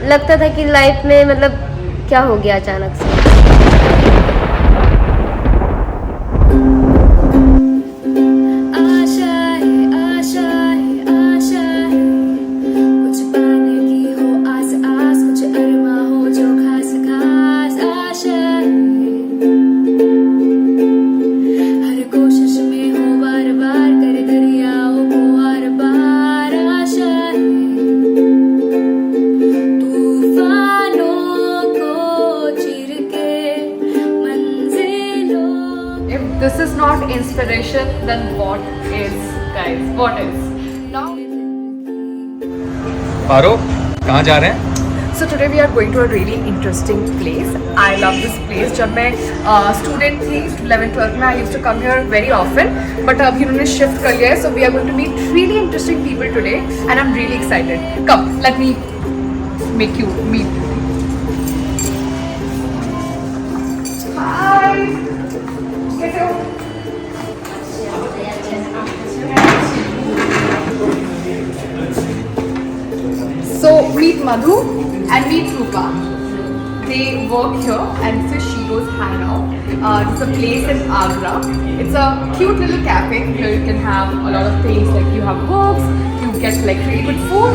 लगता था कि लाइफ में मतलब क्या हो गया अचानक से। This is not inspiration, then what is, guys? What is? Now, पारो कहाँ जा रहे हैं? so today we are going to a really interesting place. I love this place. जब मैं student थी 11th-12th में, I used to come here very often. But अभी उन्होंने shift कर लिया है, so we are going to meet really interesting people today, and I'm really excited. Come, let me make you meet. Hi. कैसे हो? So meet Madhu and meet Rupa. They work here and this is Shiro's Hangout. It's a place in Agra. It's a cute little cafe. Here you can have a lot of things like you have books, you get like really good food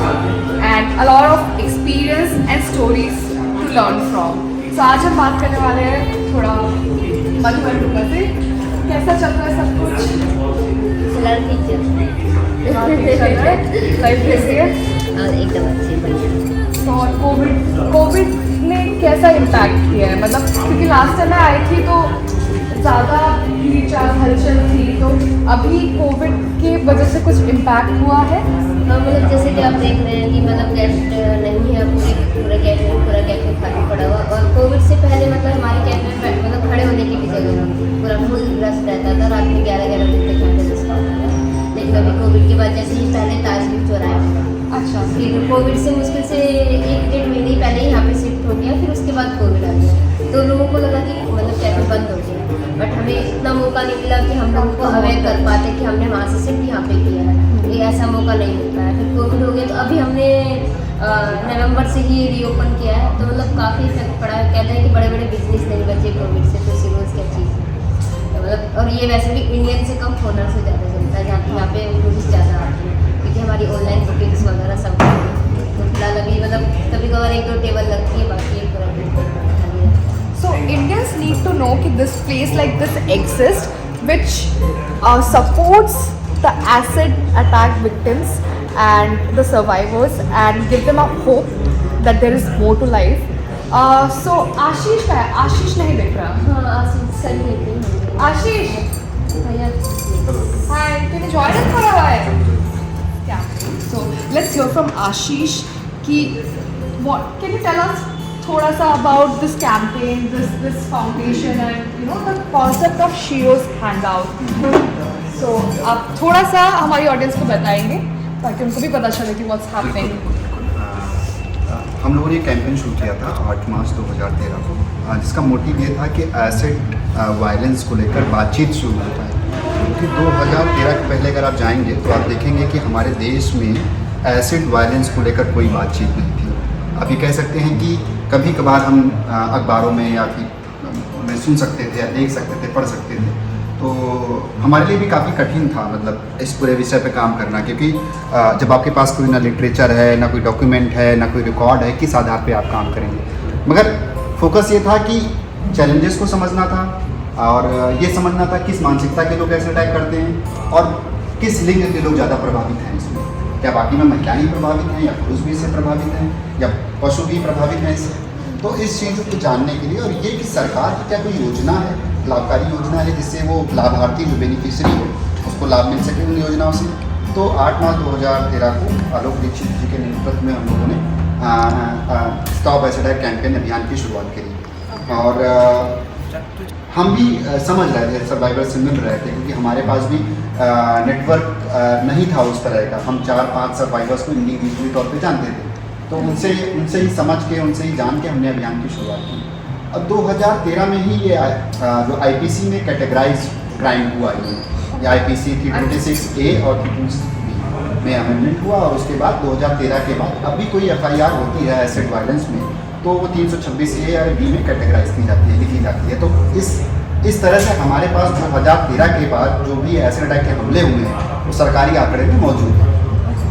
and a lot of experience and stories to learn from. So आज हम बात करने वाले हैं थोड़ा मधु और रूपा से। कैसा चल रहा है सब कुछ? फिलहाल ठीक चल रहा है? लाइफ कैसी है? एकदम अच्छी बढ़िया। तो कोविड ने कैसा इम्पैक्ट किया है? मतलब क्योंकि लास्ट टाइम मैं आई थी तो ज़्यादा हलचल थी, तो अभी कोविड की वजह से कुछ इम्पैक्ट हुआ है? हाँ, मतलब जैसे कि आप देख रहे हैं कि मतलब गेस्ट नहीं है, पूरा कैफे खाली पड़ा हुआ। और कोविड से पहले मतलब हमारे कैफे में मतलब खड़े होने की भी जगह पूरा फुल रश रहता था, रात में 11-11 बजे तक कैफे रश होता था। लेकिन अभी कोविड के बाद जैसे ही पहले ताजमहल चौराहे, अच्छा, फिर कोविड से मुश्किल से 1-1.5 महीने पहले यहाँ पे शिफ्ट हो गया, फिर उसके बाद कोविड आ गया। तो लोगों को लगा कि मतलब कैफे बंद हो गया, बट हमें इतना मौका नहीं मिला कि हम लोगों को अवेयर कर पाते कि हमने वहाँ से शिफ्ट यहाँ पे किया है। ये ऐसा मौका नहीं मिलता है। फिर कोविड हो गया तो अभी हमने नवंबर से ही रीओपन किया है, तो मतलब काफ़ी इफेक्ट पड़ा है। कहते हैं कि बड़े बड़े बिजनेस नहीं बचे कोविड से, तो रोज़ क्या चीज़ मतलब। और ये वैसे भी इंडियन से कम फॉरनर से ज़्यादा चलता है, जहाँ यहाँ पे टूरिस्ट ज़्यादा आते हैं क्योंकि हमारी ऑनलाइन बुकिंग्स वगैरह सब। तो फिलहाल अभी मतलब कभी कभार 1-2 टेबल लगती है, बाकी एक पूरा खाली है। so Indians need to know that this place like this exists, which supports the acid attack victims and the survivors and give them a hope that there is more to life. So आशीष का है? आशीष नहीं दिख रहा। हाँ, आशीष sir लेते हैं। आशीष, भैया hi, can you join us for a while? Yeah. So let's hear from Ashish कि what can you tell us थोड़ा सा about this campaign, this foundation and you know the concept of Shiro's Hangout. So आप थोड़ा सा हमारी audience को बताएंगे ताकि उनको भी पता चले कि what's happening. हम लोगों ने कैंपेन शुरू किया था 8 मार्च 2013 को, जिसका मोटिव ये था कि एसिड वायलेंस को लेकर बातचीत शुरू हो पाए। क्योंकि 2013 के पहले अगर आप जाएंगे तो आप देखेंगे कि हमारे देश में एसिड वायलेंस को लेकर कोई बातचीत नहीं थी। आप ये कह सकते हैं कि कभी कभार हम अखबारों में या फिर में सुन सकते थे या देख सकते थे, पढ़ सकते थे, तो हमारे लिए भी काफ़ी कठिन था मतलब इस पूरे विषय पे काम करना। क्योंकि जब आपके पास कोई ना लिटरेचर है, ना कोई डॉक्यूमेंट है, ना कोई रिकॉर्ड है, किस आधार पे आप काम करेंगे। मगर फोकस ये था कि चैलेंजेस को समझना था और ये समझना था किस मानसिकता के लोग ऐसे अटैक करते हैं और किस लिंग के लोग ज़्यादा प्रभावित हैं इसमें। क्या बाकी में महिलाएं ही प्रभावित हैं या पुरुष भी इससे प्रभावित हैं या पशु भी प्रभावित हैं इससे। तो इस चीज़ को जानने के लिए और ये कि सरकार की क्या कोई योजना है, लाभकारी योजना है जिससे वो लाभार्थी जो बेनिफिशरी है उसको लाभ मिल सके उन योजनाओं से। तो 8 मार्च 2013 को आलोक दीक्षित जी के नेतृत्व में हम लोगों ने स्टॉप एसिड अटैक कैंपेन अभियान की शुरुआत करी। और हम भी समझ रहे थे, सर्वाइवर से मिल रहे थे, क्योंकि हमारे पास भी नेटवर्क नहीं था उस तरह का। हम 4-5 सर्वाइवर्स को इंडिविजुअली तौर पे जानते थे, तो उनसे ही समझ के, उनसे ही जान के हमने अभियान की शुरुआत की। अब 2013 में ही ये जो IPC में कैटेगराइज क्राइम हुआ, ये IPC 326A और 326B। में अमेंडमेंट हुआ और उसके बाद 2013 के बाद अब भी कोई FIR होती है एसिड वायलेंस में तो वो 326A और B में कैटेगराइज की जाती है, लिखी जाती है। तो इस तरह से हमारे पास 2013 के बाद जो भी एसिड अटैक के हमले हुए हैं वो सरकारी आंकड़े में मौजूद है।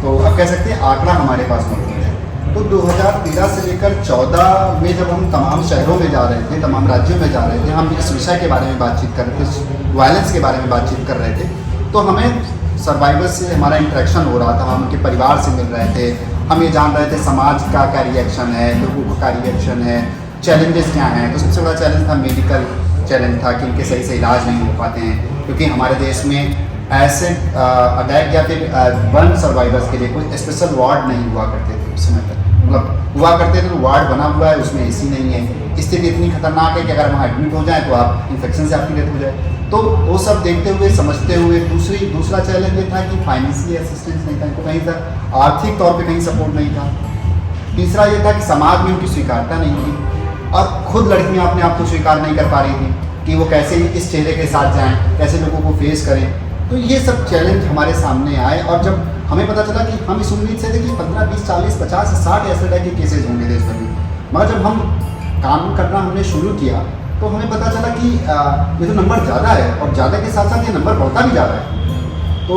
तो अब कह सकते हैं आंकड़ा हमारे पास मौजूद है। तो 2013 से लेकर 14 में जब हम तमाम शहरों में जा रहे थे, तमाम राज्यों में जा रहे थे, हम इस विषय के बारे में बातचीत कर रहे थे, वायलेंस के बारे में बातचीत कर रहे थे, तो हमें सर्वाइवर्स से हमारा इंटरेक्शन हो रहा था, हम उनके परिवार से मिल रहे थे, हम ये जान रहे थे समाज का क्या रिएक्शन है, लोगों का रिएक्शन है, चैलेंजेस क्या हैं। तो सबसे बड़ा चैलेंज था मेडिकल चैलेंज था कि इनके सही से इलाज नहीं हो पाते हैं, क्योंकि हमारे देश में एसिड अटैक या फिर बर्न सर्वाइवर्स के लिए कोई स्पेशल वार्ड नहीं हुआ करते थे उस समय तक। मतलब हुआ करते थे तो वार्ड बना हुआ है, उसमें AC नहीं है, स्थिति इतनी खतरनाक है कि अगर वहाँ एडमिट हो जाए तो आप इन्फेक्शन से आपकी डेथ हो जाए। तो वो सब देखते हुए, समझते हुए, दूसरा चैलेंज ये था कि फाइनेंशियली असिस्टेंस नहीं था, इनको कहीं तक आर्थिक तौर पे कहीं सपोर्ट नहीं था। तीसरा ये था कि समाज में उनकी स्वीकारता नहीं थी और खुद लड़कियां अपने आप को स्वीकार नहीं कर पा रही थी कि वो कैसे इस चेहरे के साथ जाएं, कैसे लोगों को फेस करें। तो ये सब चैलेंज हमारे सामने आए और जब हमें पता चला कि हम इस उम्मीद से थे कि 15, 20, 40, 50, 60 एसिड अटैक के केसेज होंगे देश भर में, मगर जब हम काम करना हमने शुरू किया तो हमें पता चला कि ये तो नंबर ज़्यादा है और ज़्यादा के साथ साथ ये नंबर बढ़ता भी जा रहा है। तो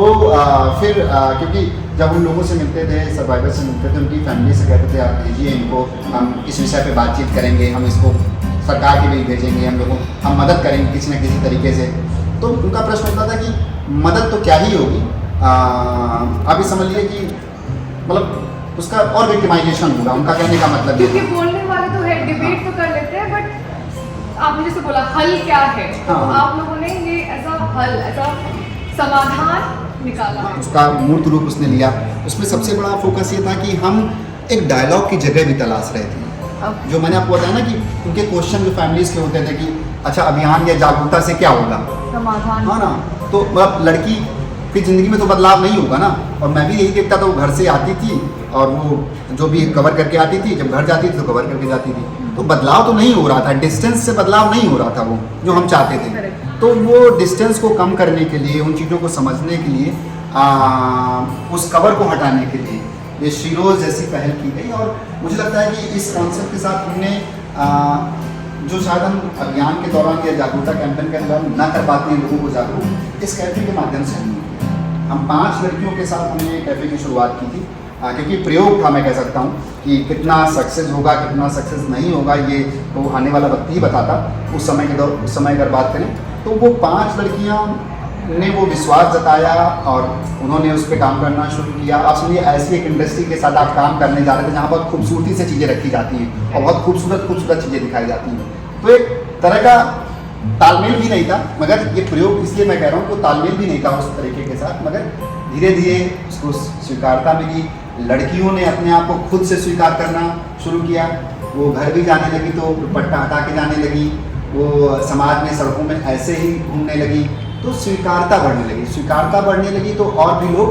फिर क्योंकि जब उन लोगों से मिलते थे, सर्वाइवर से मिलते थे, उनकी फैमिली से कहते थे आप भेजिए इनको, हम इस विषय पे बातचीत करेंगे, हम इसको सरकार के लिए भेजेंगे, हम मदद करेंगे किसी न किसी तरीके से। तो उनका प्रश्न होता था कि मदद तो क्या ही होगी, आप ये समझ लीजिए कि मतलब उसका और विक्टिमाइजेशन होगा। उनका कहने का मतलब ये क्योंकि बोलने वाले तो है, डिबेट तो कर लेते हैं, बट आपने जैसे बोला हल क्या है, हाँ। तो आप लोगों ने ये ऐसा हल, ऐसा समाधान निकाला है। उसका मूर्त रूप उसने लिया। उसमें सबसे बड़ा फोकस ये था कि हम एक डायलॉग की जगह भी तलाश रहे थे। जो मैंने आपको बताया ना कि उनके क्वेश्चन जो फैमिलीज के होते थे कि अच्छा अभियान या जागरूकता से क्या होगा, समाधान, हाँ ना, तो मतलब लड़की की ज़िंदगी में तो बदलाव नहीं होगा ना। और मैं भी यही देखता था, वो घर से आती थी और वो जो भी कवर करके आती थी, जब घर जाती थी तो कवर करके जाती थी, तो बदलाव तो नहीं हो रहा था, डिस्टेंस से बदलाव नहीं हो रहा था वो जो हम चाहते थे। तो वो डिस्टेंस को कम करने के लिए, उन चीज़ों को समझने के लिए, उस कवर को हटाने के लिए ये शीरोज़ जैसी पहल की गई। और मुझे लगता है कि इस कॉन्सेप्ट के साथ हमने जो शायद हम अभियान के दौरान या जागरूकता कैंपेन के दौरान न कर पाते हैं लोगों को जागरूक, इस कैफे के माध्यम से हम 5 लड़कियों के साथ हमने कैफे की शुरुआत की थी, क्योंकि प्रयोग था, मैं कह सकता हूँ कि कितना सक्सेस होगा कितना सक्सेस नहीं होगा ये तो आने वाला वक्त ही बताता। उस समय अगर बात करें तो वो 5 लड़कियाँ ने वो विश्वास जताया और उन्होंने उस पर काम करना शुरू किया। आप समझिए ऐसी एक इंडस्ट्री के साथ आप काम करने जा रहे थे जहाँ बहुत खूबसूरती से चीज़ें रखी जाती हैं और बहुत खूबसूरत चीज़ें दिखाई जाती हैं। तो एक तरह का तालमेल भी नहीं था, मगर ये प्रयोग इसलिए मैं कह रहा हूँ कि तालमेल भी नहीं था उस तरीके के साथ, मगर धीरे धीरे उसको स्वीकारता मिली। लड़कियों ने अपने आप को खुद से स्वीकार करना शुरू किया, वो घर भी जाने लगी तो दुपट्टा हटा के जाने लगी, वो समाज में सड़कों में ऐसे ही घूमने लगी, तो स्वीकारता बढ़ने लगी तो और भी लोग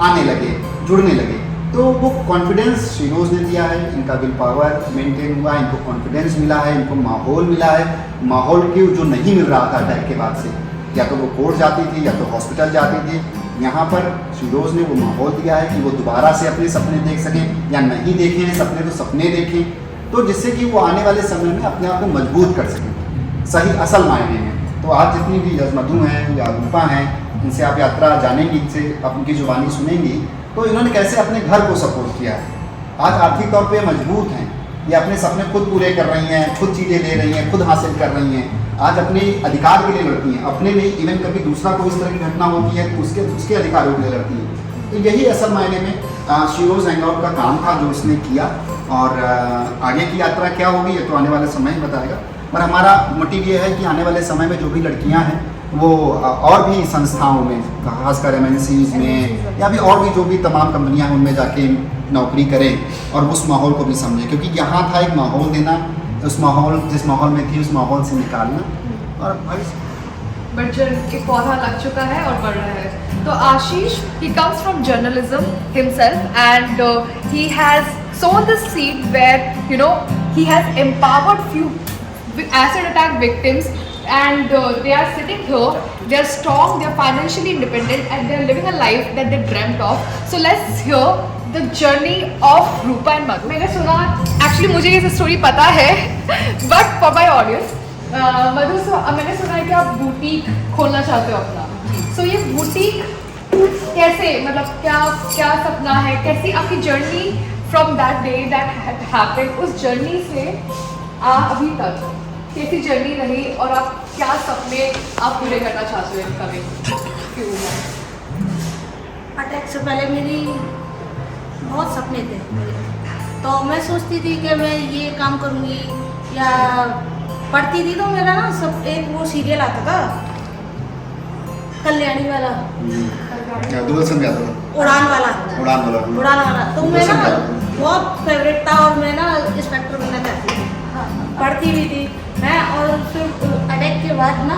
आने लगे, जुड़ने लगे। तो वो कॉन्फिडेंस शीरोज़ ने दिया है, इनका विल पावर मेंटेन हुआ, इनको कॉन्फिडेंस मिला है, इनको माहौल मिला है, माहौल के जो नहीं मिल रहा था अटैक के बाद से, या तो वो कोर्ट जाती थी या तो हॉस्पिटल जाती थी, यहाँ पर शीरोज़ ने वो माहौल दिया है कि वो दोबारा से अपने सपने देख सकें या नहीं देखें हैं सपने तो सपने देखें, तो जिससे कि वो आने वाले समय में अपने आप को मजबूत कर सकें सही असल मायने में। तो आज जितनी भी यजमधु हैं या रूपा हैं, इनसे आप यात्रा जानेंगी, इनसे उनकी जुबानी सुनेंगी, तो इन्होंने कैसे अपने घर को सपोर्ट किया है। आज आर्थिक तौर पे मजबूत हैं, ये अपने सपने खुद पूरे कर रही हैं, खुद चीज़ें ले रही हैं, खुद हासिल कर रही हैं, आज अपने अधिकार के लिए लड़ती हैं, अपने लिए। इवन कभी दूसरा कोई इस तरह की घटना होती है तो उसके अधिकारों के लिए लड़ती हैं। तो यही असल मायने में शीरोज़ हैंगआउट का काम था जो उसने किया। और आगे की यात्रा क्या होगी ये तो आने वाले समय ही बताएगा, पर हमारा मोटिव ये है कि आने वाले समय में जो भी लड़कियां हैं वो और भी संस्थाओं में, खासकर MNCs में या भी और भी जो भी तमाम कंपनियां हैं उनमें जाके नौकरी करें और उस माहौल को भी समझें, क्योंकि यहाँ था एक माहौल देना, उस माहौल जिस माहौल में थी उस माहौल से निकालना। और बट एक पौधा लग चुका है और बढ़ रहा है। तो आशीष, he comes from journalism himself and he has sown the seed where he has empowered few acid attack victims and they are sitting here. They are strong, they are financially independent, and they are living a life that they dreamt of. So let's hear the journey of Rupa and Madhu. मैंने सुना, actually मुझे ये story पता है, but for my audience, मधु मैंने सुना है कि आप बुटीक खोलना चाहते हो अपना. So ये बुटीक कैसे, मतलब क्या सपना है, कैसी आपकी journey from that day that happened, उस जर्नी से अभी तक कैसी जर्नी रही और आप क्या सपने आप पूरे करना चाहते हो कभी? अटैक से पहले मेरी बहुत सपने थे, तो मैं सोचती थी कि मैं ये काम करूँगी, या पढ़ती थी तो मेरा ना सब एक वो सीरियल आता था कल्याणी वाला, दूरदर्शन का था, उड़ान वाला, तो मैं ना बहुत फेवरेट था और मैं ना इंस्पेक्टर बनना चाहती थी, पढ़ती भी थी मैं. और फिर अटैक के बाद ना,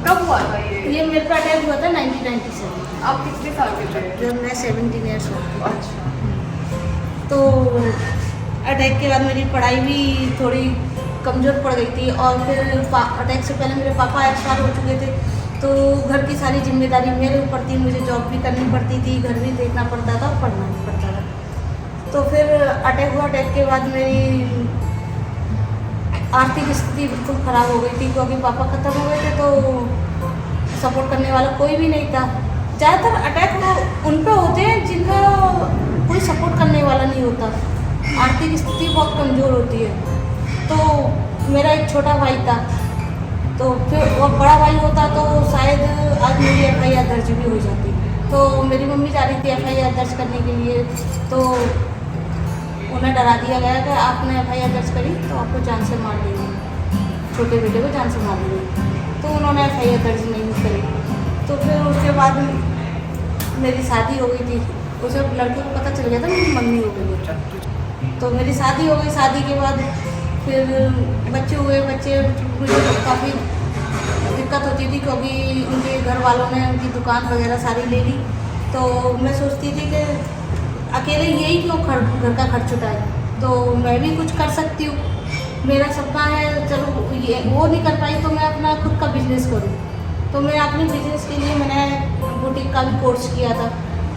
कब हुआ था ये मेरे पे अटैक हुआ था 1997. आप कितने साल के थे? जब मैं 17 ईयर्स हो. अच्छा. तो अटैक के बाद मेरी पढ़ाई भी थोड़ी कमज़ोर पड़ गई थी, और फिर अटैक से पहले मेरे पापा एक्सपायर हो चुके थे, तो घर की सारी जिम्मेदारी मेरे ऊपर थी, मुझे जॉब भी करनी पड़ती थी, घर भी देखना पड़ता था और पढ़ना भी पड़ता था. तो फिर अटैक हुआ, अटैक के बाद मेरी आर्थिक स्थिति बिल्कुल ख़राब हो गई थी, क्योंकि पापा ख़त्म हो गए थे, तो सपोर्ट करने वाला कोई भी नहीं था. ज़्यादातर अटैक उन पे होते हैं जिनका कोई सपोर्ट करने वाला नहीं होता, आर्थिक स्थिति बहुत कमज़ोर होती है. तो मेरा एक छोटा भाई था, तो फिर वो बड़ा भाई होता तो शायद आज मेरी FIR दर्ज भी हो जाती. तो मेरी मम्मी जा रही थी FIR दर्ज करने के लिए, तो उन्हें डरा दिया गया कि आपने FIR दर्ज करी तो आपको जान से मार देंगे, छोटे बेटे को जान से मार देंगे. तो उन्होंने FIR दर्ज नहीं करी. तो फिर उसके बाद मेरी शादी हो गई थी, उसे लड़के को पता चल गया था मेरी मम्मी हो गई. तो मेरी शादी हो गई, शादी के बाद फिर बच्चे हुए, मुझे काफ़ी दिक्कत होती थी, क्योंकि उनके घर वालों ने उनकी दुकान वगैरह सारी ले ली. तो मैं सोचती थी कि अकेले यही क्यों घर का खर्च उठाए, तो मैं भी कुछ कर सकती हूँ. मेरा सपना है, चलो ये वो नहीं कर पाई तो मैं अपना खुद का बिजनेस करूँ. तो मैं अपने बिजनेस के लिए मैंने बुटीक का भी कोर्स किया था.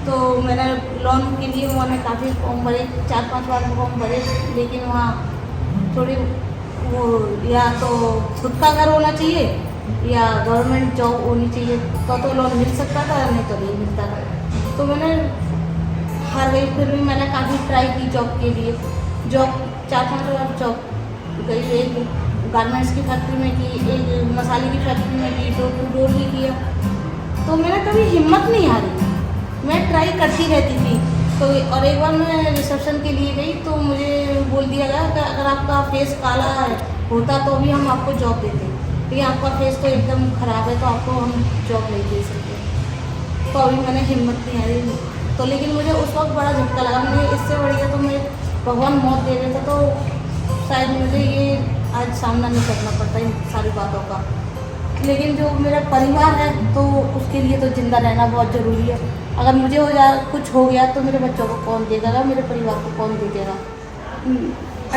तो मैंने लोन के लिए मैंने काफ़ी फॉर्म भरे, 4-5 बार फॉर्म भरे, लेकिन वहाँ थोड़ी वो, या तो खुद का घर होना चाहिए या गवर्नमेंट जॉब होनी चाहिए, तो लोन मिल सकता था, नहीं तो नहीं मिलता था. तो मैंने हार गई. फिर भी मैंने काफ़ी ट्राई की जॉब के लिए, जॉब 4-5 बार जॉब गई. एक गारमेंट्स की फैक्ट्री में की, एक मसाले की फैक्ट्री में की, डोर टू डोर भी किया. तो मैंने कभी हिम्मत नहीं हारी, मैं ट्राई करती रहती थी. तो और एक बार मैं रिसेप्शन के लिए गई, तो मुझे बोल दिया गया कि अगर आपका फेस काला होता तो भी हम आपको जॉब देते, लेकिन आपका फेस तो एकदम ख़राब है, तो आपको हम जॉब नहीं दे सकते. तो अभी मैंने हिम्मत नहीं हारी. तो लेकिन मुझे उस वक्त बड़ा झटका लगा, मुझे इससे बढ़िया तो मैं भगवान मौत दे रहे थे, तो शायद मुझे ये आज सामना नहीं करना पड़ता इन सारी बातों का. लेकिन जो मेरा परिवार है, तो उसके लिए तो ज़िंदा रहना बहुत ज़रूरी है. अगर मुझे कुछ हो गया तो मेरे बच्चों को कौन देगा, मेरे परिवार को कौन देगा.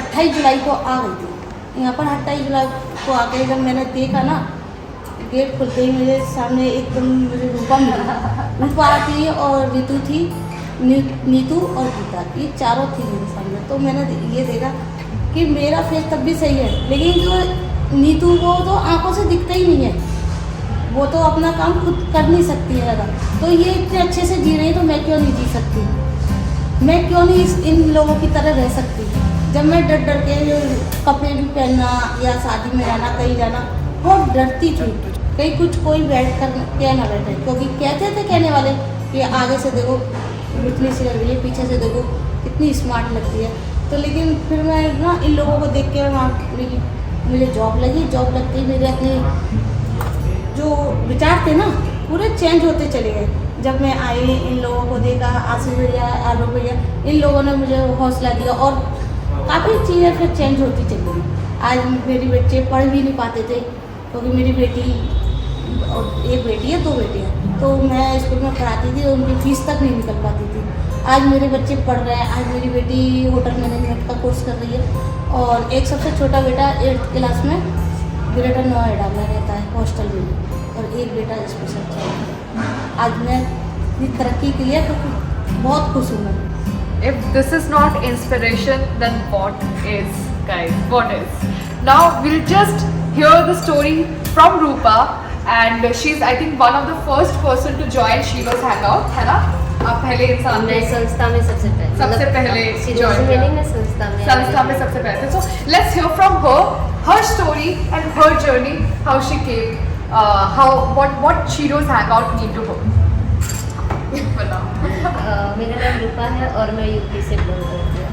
28 जुलाई को आ गई थी यहाँ पर. 28 जुलाई को आके जब मैंने देखा ना, गेट खुलते ही मेरे सामने एकदम मुझे रूपा मिला. रूपा थी और ऋतु थी, नीतू और गीता, ये चारों थी मेरे सामने. तो मैंने ये देखा कि मेरा फेस तब भी सही है, लेकिन जो नीतू को तो आंखों से दिखता ही नहीं है, वो तो अपना काम खुद कर नहीं सकती है ज़्यादा. तो ये इतने अच्छे से जी रही है, तो मैं क्यों नहीं जी सकती, मैं क्यों नहीं इन लोगों की तरह रह सकती. जब मैं डर डर के कपड़े भी पहनना या शादी में रहना, कहीं जाना, बहुत डरती थी कहीं कुछ कोई बैठ कर क्या ना बैठे, क्योंकि कहते थे कहने वाले कि आगे से देखो इतनी सी लग रही है, पीछे से देखो कितनी स्मार्ट लगती है. तो लेकिन फिर मैं ना इन लोगों को देख के वहाँ मुझे जॉब लगी. जॉब लगते ही मेरे अपने जो विचार थे ना पूरे चेंज होते चले गए. जब मैं आई, इन लोगों को देखा, आशीष भैया, आलोक भैया, इन लोगों ने मुझे हौसला दिया और काफ़ी चीज़ें फिर चेंज होती चली गई. आज मेरे बच्चे पढ़ भी नहीं पाते थे, क्योंकि मेरी बेटी, एक बेटी है, 2 बेटे हैं, तो मैं स्कूल में पढ़ाती थी, उनकी फीस तक नहीं निकल पाती थी. आज मेरे बच्चे पढ़ रहे हैं. आज मेरी बेटी होटल मैनेजमेंट का कोर्स कर रही है, और एक सबसे छोटा बेटा 8th क्लास में ग्रेटर नोएडा में रहता है हॉस्टल में, और एक बेटा स्पेशल चाहिए। आज मैं इतनी तरक्की के लिए बहुत खुश हूँ मैं। If this is not inspiration, then what is, guys? What is? Now we'll just hear the story from Rupa, and she's I think one of the first person to join Shilo's Hangout, है ना? आप पहले इंसान मैं संस्था में सबसे पहले सबसे पहले join किया। में संस्था में सबसे पहले। So let's hear from her story and her journey, how she came, what Shilo's Hangout mean to her. मेरा नाम रूपा है और मैं यूपी से बिलोंग करती हूँ।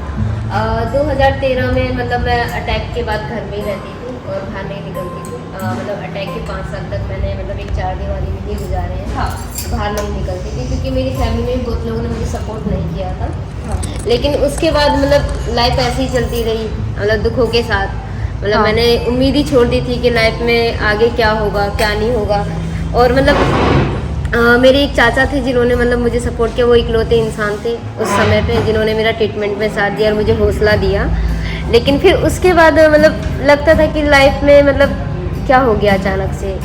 2013 में मतलब मैं अटैक के बाद घर में ही रहती थी और बाहर नहीं निकलती थी। मतलब अटैक के 5 साल तक मैंने मतलब एक 4 दीवारी में ही गुजारे हैं। हाँ। बाहर नहीं निकलती थी क्योंकि मेरी फैमिली में बहुत लोगों ने मुझे सपोर्ट नहीं किया था। हाँ। लेकिन उसके बाद मतलब लाइफ ऐसे ही चलती रही, मतलब दुखों के साथ। मतलब हाँ। मैंने उम्मीद ही छोड़ दी थी कि लाइफ में आगे क्या होगा क्या नहीं होगा। और मतलब मेरे एक चाचा थे जिन्होंने मतलब मुझे सपोर्ट किया, वो इकलौते इंसान थे उस समय पे जिन्होंने मेरा ट्रीटमेंट में साथ दिया और मुझे हौसला दिया। लेकिन फिर उसके बाद मतलब लगता था कि लाइफ में मतलब क्या हो गया अचानक से,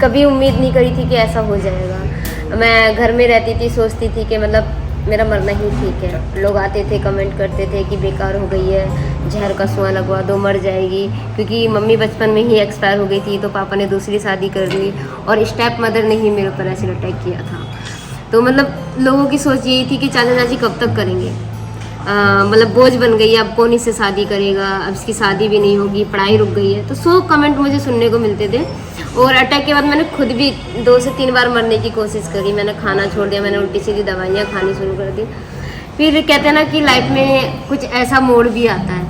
कभी उम्मीद नहीं करी थी कि ऐसा हो जाएगा। मैं घर में रहती थी, सोचती थी कि मतलब मेरा मरना ही ठीक है। लोग आते थे कमेंट करते थे कि बेकार हो गई है, जहर का सुआ लगवा दो मर जाएगी, क्योंकि मम्मी बचपन में ही एक्सपायर हो गई थी तो पापा ने दूसरी शादी कर ली और स्टेप मदर ने ही मेरे ऊपर एसिड अटैक किया था। तो मतलब लोगों की सोच यही थी कि चाचा चाची कब तक करेंगे, मतलब बोझ बन गई है, अब कौन इससे शादी करेगा, अब इसकी शादी भी नहीं होगी, पढ़ाई रुक गई है। तो 100 कमेंट मुझे सुनने को मिलते थे। और अटैक के बाद मैंने खुद भी 2 से 3 बार मरने की कोशिश करी। मैंने खाना छोड़ दिया, मैंने उल्टी सीधी दवाइयाँ खानी शुरू कर दी। फिर कहते हैं ना कि लाइफ में कुछ ऐसा मोड़ भी आता है।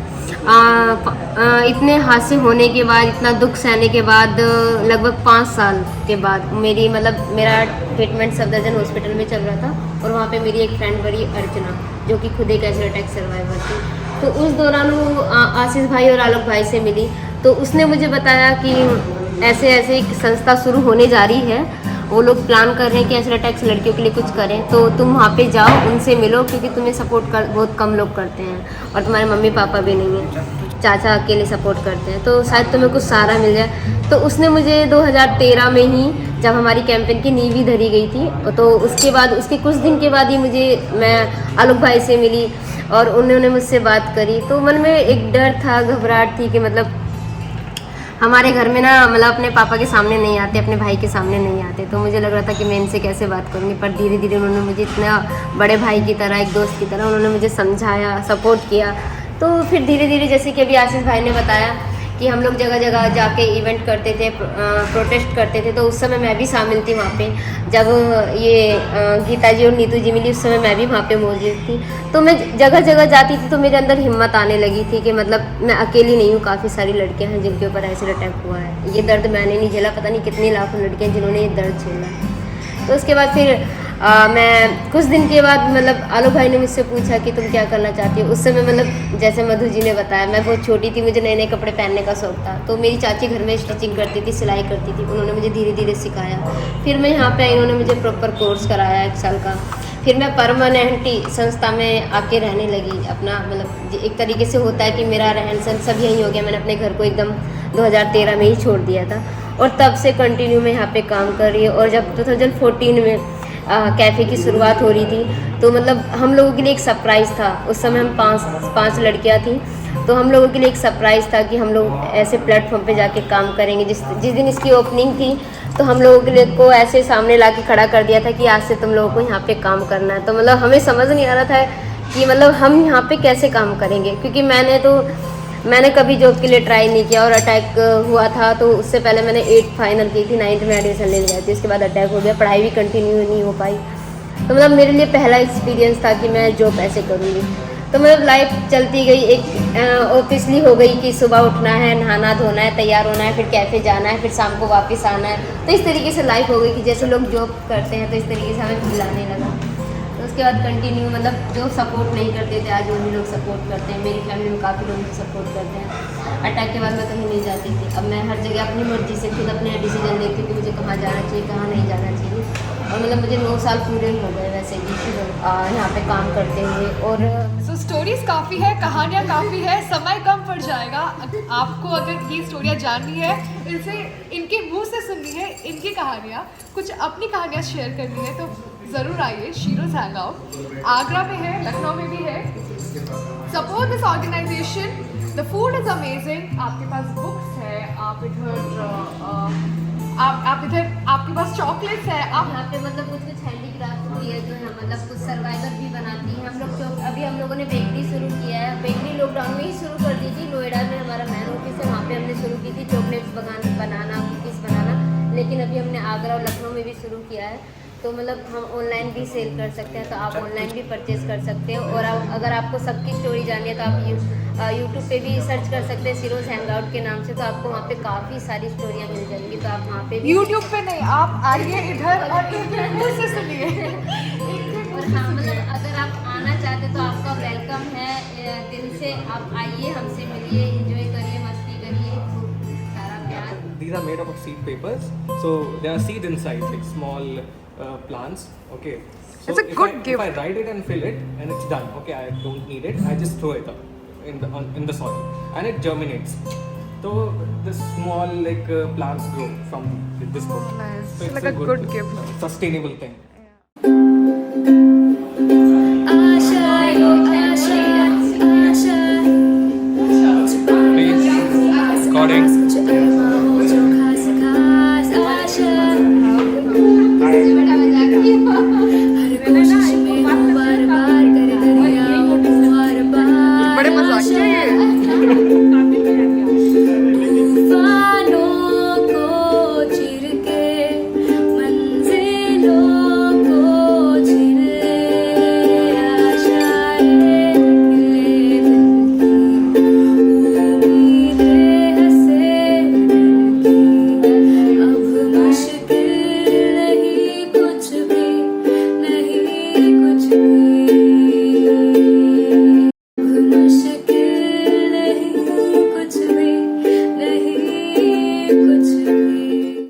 इतने हादसे होने के बाद, इतना दुख सहने के बाद, लगभग 5 साल के बाद मेरा ट्रीटमेंट सफदरजंग हॉस्पिटल में चल रहा था और वहाँ पे मेरी एक फ्रेंड बड़ी अर्चना, जो कि खुद एक एसिड अटैक सर्वाइवर थी। तो उस दौरान वो आशीष भाई और आलोक भाई से मिली, तो उसने मुझे बताया कि ऐसे ऐसे एक संस्था शुरू होने जा रही है, वो लोग प्लान कर रहे हैं कि एसिड अटैक से लड़कियों के लिए कुछ करें, तो तुम वहाँ पे जाओ, उनसे मिलो, क्योंकि तुम्हें सपोर्ट बहुत कम लोग करते हैं और तुम्हारे मम्मी पापा भी नहीं हैं, चाचा अकेले सपोर्ट करते हैं, तो शायद तुम्हें कुछ सहारा मिल जाए। तो उसने मुझे 2013 में ही, जब हमारी कैंपेन की नींव ही धरी गई थी, तो उसके बाद उसके कुछ दिन के बाद ही मैं आलोक भाई से मिली और उन्होंने मुझसे बात करी। तो मन में एक डर था, घबराहट थी कि मतलब हमारे घर में ना मतलब अपने पापा के सामने नहीं आते, अपने भाई के सामने नहीं आते, तो मुझे लग रहा था कि मैं इनसे कैसे बात करूँगी। पर धीरे धीरे उन्होंने मुझे इतना बड़े भाई की तरह, एक दोस्त की तरह उन्होंने मुझे समझाया, सपोर्ट किया। तो फिर धीरे धीरे, जैसे कि अभी आशीष भाई ने बताया कि हम लोग जगह जगह जाके इवेंट करते थे, प्रोटेस्ट करते थे, तो उस समय मैं भी शामिल थी वहाँ पे। जब ये गीता जी और नीतू जी मिली, उस समय मैं भी वहाँ पे मौजूद थी। तो मैं जगह जगह जाती थी तो मेरे अंदर हिम्मत आने लगी थी कि मतलब मैं अकेली नहीं हूँ, काफ़ी सारी लड़कियाँ हैं जिनके ऊपर एसिड अटैक हुआ है। ये दर्द मैंने नहीं झेला, पता नहीं कितनी लाखों लड़कियाँ जिन्होंने ये दर्द झेला। तो उसके बाद फिर मैं कुछ दिन के बाद मतलब आलोक भाई ने मुझसे पूछा कि तुम क्या करना चाहती हो। उस समय मतलब जैसे मधु जी ने बताया, मैं बहुत छोटी थी, मुझे नए नए कपड़े पहनने का शौक था। तो मेरी चाची घर में स्टिचिंग करती थी, सिलाई करती थी, उन्होंने मुझे धीरे धीरे सिखाया। फिर मैं यहाँ पे आई, उन्होंने मुझे प्रॉपर कोर्स कराया 1 साल का। फिर मैं परमानेंटली संस्था में आके रहने लगी। अपना मतलब एक तरीके से होता है कि मेरा रहन सहन सब यहीं हो गया। मैंने अपने घर को एकदम 2013 में ही छोड़ दिया था और तब से कंटिन्यू मैं यहाँ पे काम कर रही हूँ। और जब 2014 में कैफ़े की शुरुआत हो रही थी, तो मतलब हम लोगों के लिए एक सरप्राइज़ था। उस समय हम 5 लड़कियाँ थी, तो हम लोगों के लिए एक सरप्राइज़ था कि हम लोग ऐसे प्लेटफॉर्म पे जाके काम करेंगे। जिस दिन इसकी ओपनिंग थी, तो हम लोगों के लिए को ऐसे सामने ला के खड़ा कर दिया था कि आज से तुम लोगों को यहाँ पे काम करना है। तो मतलब हमें समझ नहीं आ रहा था कि मतलब हम यहाँ पे कैसे काम करेंगे, क्योंकि मैंने कभी जॉब के लिए ट्राई नहीं किया। और अटैक हुआ था तो उससे पहले मैंने 8th फाइनल की थी, 9th में एडमिशन ले लिया थी। उसके बाद अटैक हो गया, पढ़ाई भी कंटिन्यू नहीं हो पाई। तो मतलब मेरे लिए पहला एक्सपीरियंस था कि मैं जॉब ऐसे करूँगी। तो मतलब लाइफ चलती गई, एक ऑफिसली हो गई कि सुबह उठना है, नहाना धोना है, तैयार होना है, फिर कैफ़े जाना है, फिर शाम को वापस आना है। तो इस तरीके से लाइफ हो गई कि जैसे लोग जॉब करते हैं, तो इस तरीके से हमें फील आने लगा। तो उसके बाद कंटिन्यू मतलब जो सपोर्ट नहीं करते थे, आज वो भी लोग सपोर्ट करते हैं। मेरी फैमिली में काफ़ी लोग सपोर्ट करते हैं। अटैक के बाद मैं कहीं नहीं जाती थी, अब मैं हर जगह अपनी मर्जी से खुद अपने डिसीजन लेती हूँ कि मुझे कहाँ जाना चाहिए, कहाँ नहीं जाना चाहिए। और मतलब मुझे 9 साल पूरे हो गए वैसे भी यहाँ पे काम करते हुए। और स्टोरीज काफ़ी है, कहानियाँ काफ़ी है, समय कम पड़ जाएगा। आपको अगर ये स्टोरियाँ जाननी है, इनसे इनके मुंह से सुननी है, इनकी कहानियाँ, कुछ अपनी कहानियाँ शेयर करनी है तो ज़रूर आइए शीरोज़ हैंग आउट। आगरा में है, लखनऊ में भी है। Support this organisation. The food is amazing. आपके पास बुक्स है, आप इधर आपके पास चॉकलेट्स है, आप यहाँ पे मतलब कुछ हैंडीक्राफ्ट भी है जो है मतलब कुछ सर्वाइवर भी बनाती हैं हम लोग। जो अभी हम लोगों ने बेकरी शुरू किया है, बेकरी लॉकडाउन में ही शुरू कर दी थी। नोएडा में हमारा मेन ऑफिस है, वहाँ पे हमने शुरू की थी चॉकलेट्स बनाना, कुकीज़ बनाना। लेकिन अभी हमने आगरा और लखनऊ में भी शुरू किया है। तो मतलब हम ऑनलाइन भी सेल कर सकते हैं, तो आप ऑनलाइन भी परचेज कर सकते हो। और अगर आपको सबकी स्टोरी जाननी है तो आप यूट्यूब पे भी सर्च कर सकते हैं शीरोज़ हैंग आउट के नाम से, तो आपको वहाँ पे काफ़ी सारी स्टोरियाँ मिल जाएंगी। तो आप वहाँ पे भी यूट्यूब पे नहीं, आप आइए इधर और इनके मुंह से सुनिए। और हाँ मतलब अगर आप आना चाहते तो आपका वेलकम है। दिल से आप आइए, हमसे मिलिए, एंजॉय करिए, मस्ती करिए, खूब सारा प्यार। These are made up of seed papers, so there are seeds inside, like small plants. Okay. So It's a good gift. If I write it and fill it, and it's done. Okay, I don't need it. I just throw it up in the soil, and it germinates. So the small plants grow from this book. Nice. So it's Like a good gift. sustainable thing. Please, recording. बड़े मजाकिया ये। कुछ भी नहीं, कुछ भी